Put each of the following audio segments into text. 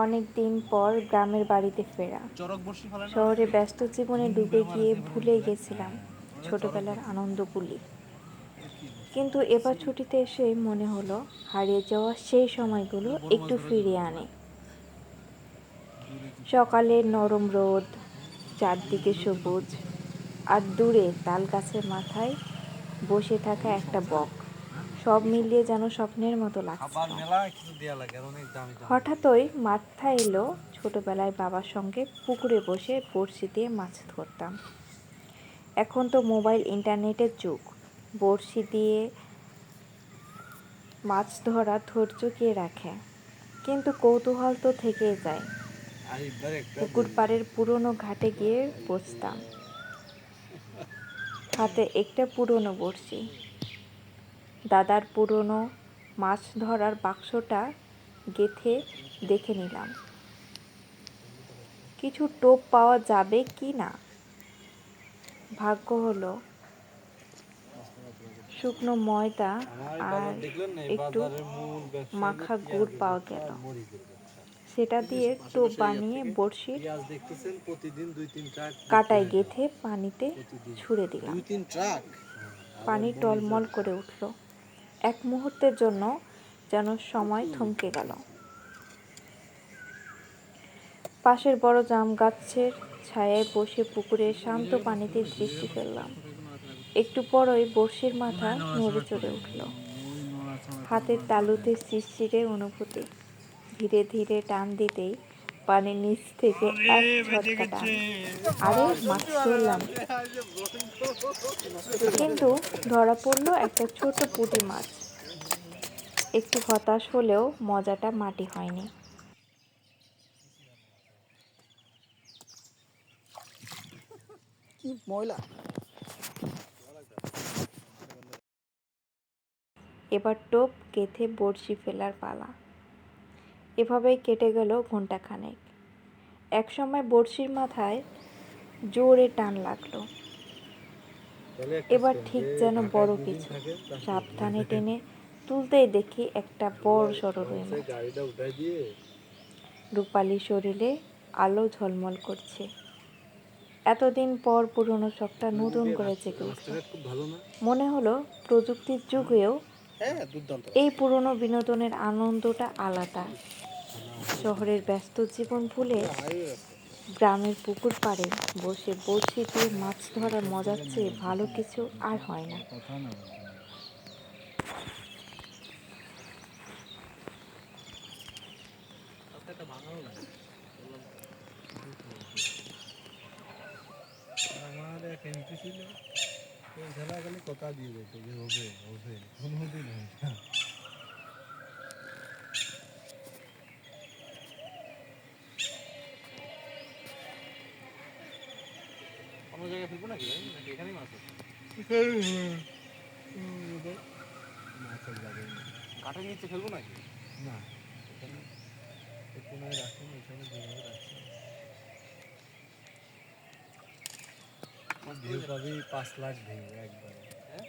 অনেক দিন পর গ্রামের বাড়িতে ফেরা। শহরে ব্যস্ত জীবনে ডুবে গিয়ে ভুলে গেছিলাম ছোটবেলার আনন্দগুলি। কিন্তু এবার ছুটিতে এসে মনে হলো হারিয়ে যাওয়া সেই সময়গুলো একটু ফিরিয়ে আনে। সকালে নরম রোদ, চারদিকে সবুজ, আর দূরে তাল গাছের মাথায় বসে থাকা একটা বক, সব মিলিয়ে যেন স্বপ্নের মতো লাগছিল। হঠাৎই মাথায় এলো ছোটবেলায় বাবার সঙ্গে পুকুরে বসে বড়শি দিয়ে মাছ ধরতাম। এখন তো মোবাইল ইন্টারনেটের যুগ, বড়শি দিয়ে মাছ ধরা ধৈর্য কে রাখে, কিন্তু কৌতূহল তো থেকেই যায়। পুকুর পাড়ের পুরনো ঘাটে গিয়ে বসতাম, হাতে একটা পুরনো বড়শি। দাদার পুরনো মাছ ধরার বাক্সটা গেঁথে দেখে নিলাম কিছু টোপ পাওয়া যাবে কি না। ভাগ্য হলো শুকনো ময়দা আর একটু মাখা গুড় পাওয়া গেল। সেটা দিয়ে টোপ বানিয়ে বড়শির কাঁটায় গেঁথে পানিতে ছুঁড়ে দিলাম। পানি টলমল করে উঠল। এক মুহূর্তের জন্য যেন সময় থমকে গেল। পাশের বড় জাম গাছের ছায়ায় বসে পুকুরের শান্ত পানিতে দৃষ্টি ফেললাম। একটু পরই বড়শির মাথা নেড়ে চড়ে উঠল। হাতের তালুতে শিরশিরে অনুভূতি। ধীরে ধীরে টান দিতেই পানির নিচ থেকে এক ঝটকা টান। আরে মাছ ধরলাম, কিন্তু ধরা পড়লো একটা ছোট পুঁটি মাছ। একটু হতাশ হলেও মজাটা মাটি হয়নি। এবার টোপ গেঁথে বড়শি ফেলার পালা। এভাবেই কেটে গেল ঘণ্টাখানেক। একসময় বড়শির মাথায় জোরে টান লাগলো। এবার ঠিক যেন বড় কিছু। সাবধানে টেনে তুলতেই দেখি একটা বড় সড়ো রুই মাছ। রূপালী শরীরে আলো ঝলমল করছে। এতদিন পর পুরনো শখটা নতুন করে জেগে উঠল। মনে হলো প্রযুক্তির যুগেও এই পুরনো বিনোদনের আনন্দটা আলাদা। শহরের ব্যস্ত জীবন ভুলে গ্রামের পুকুর পাড়ে বসে বড়শি দিয়ে মাছ ধরার মজার চেয়ে ভালো কিছু আর হয় না। আমার এক এমপি ছিল, ওই খেলা খালি কথা দিয়ে যেত যে হবে হবে, কোনোদিন হয় না। অন্য জায়গায় ফেলবো নাকি ভাই, নাকি এখানেই মাছ আছে? মাছের জায়গায় কাঠের নিচে ফেলবো নাকি? না, এখানে কোনায় রাখুন, এখানে যেভাবে রাখছেন ভিউ পাবি 5 লাখ ভিউ একবারে। হ্যাঁ,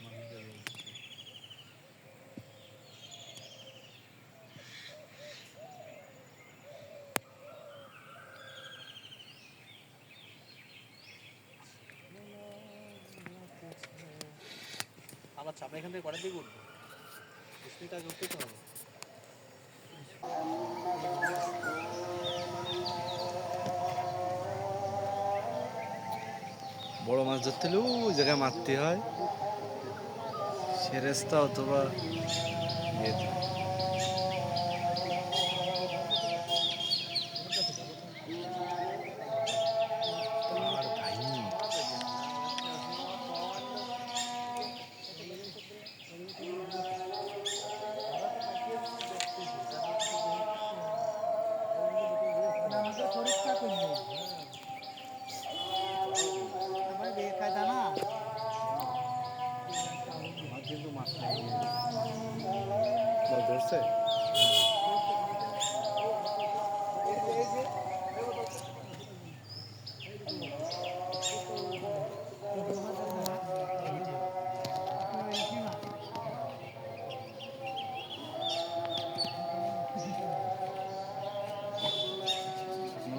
মানুষদের বলছি আমার চাপা এখান থেকে কটার দিকে উঠবো? 20 মিনিট আগে উঠতে তো হবে। বড় মাছ ধরতে হলে ওই জায়গায় মারতে হয়, সেরেস্তা অথবা ইয়েতে। আর ভাই আমাদের পরীক্ষা করবে, আমার বিয়ে খায়দা না আমার কিন্তু মাছ লেগে ধরছে।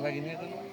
লাগিনি এখনো